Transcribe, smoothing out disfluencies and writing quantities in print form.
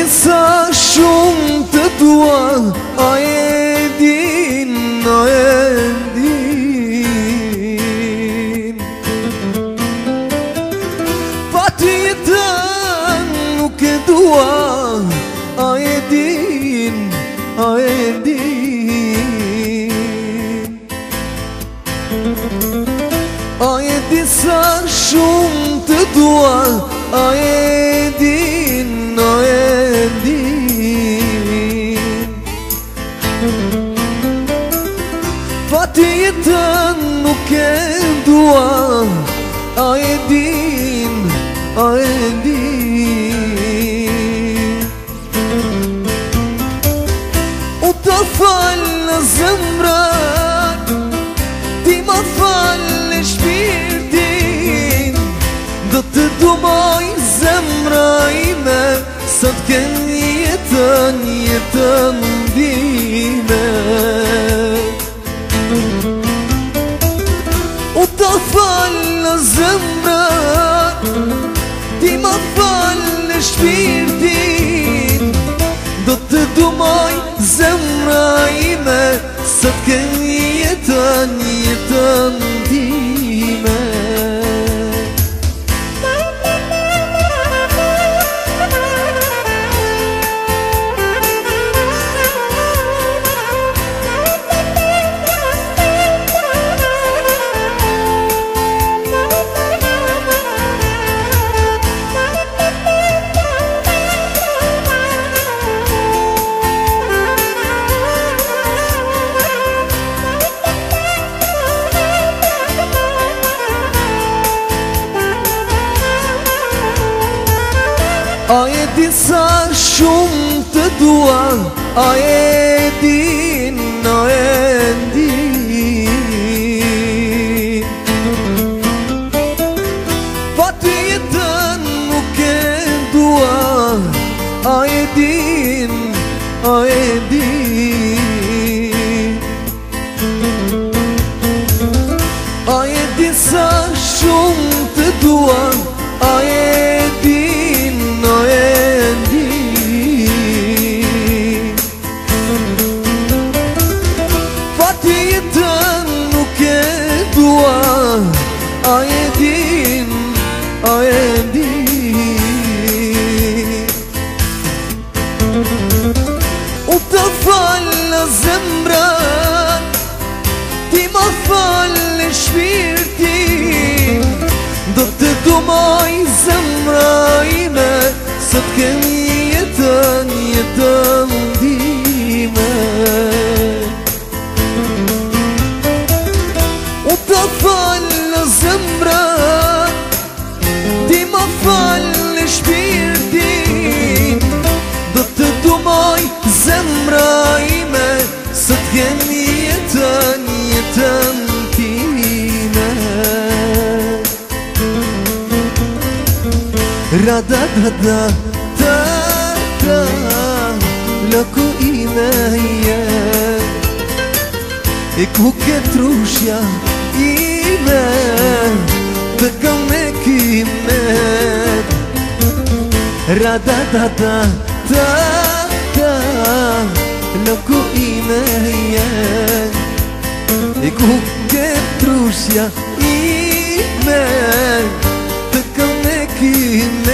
sa shumë të dua, a e din, a e din. Pa ty jetën nuk e dua, a e din, a e din. A e din sa shumë të dua, a e din, a e din. Pa ty jetën nuk e dua, a e din, a e din. U të falë në zemra, ti ma falë në shpirtin. Do të dumoj zemra ime, sa t'ken jetën, jetën dime. U të falë në zemra, ti ma falë në shpirtin. Do të dumoj zemra ime, sa t'ken jetën, jetën dime. A e din sa shumë të dua, a e din, a e din. Pa ty jetën nuk e dua, a e din, a e din. A e din sa shumë të dua, a e din, a e din. Pa ty jetën nuk e dua, a e din, a e din. U të falë në zemra, ti ma falë në shpirtin. Do të dumoj zemra ime, sa t'ken jetën, jetën dime. U të falë në zemra, ti ma falë në shpirtin. Do të dumoj zemra ime, sa t'ken jetën, jetën dime. Ra-da-da-da, ta-ta, lëku ime jem. E ku ke trushja ime, të kam me kime. Ra-da-da-da, ta-ta, lëku ime jem. E ku ke trushja ime, të kam me kime.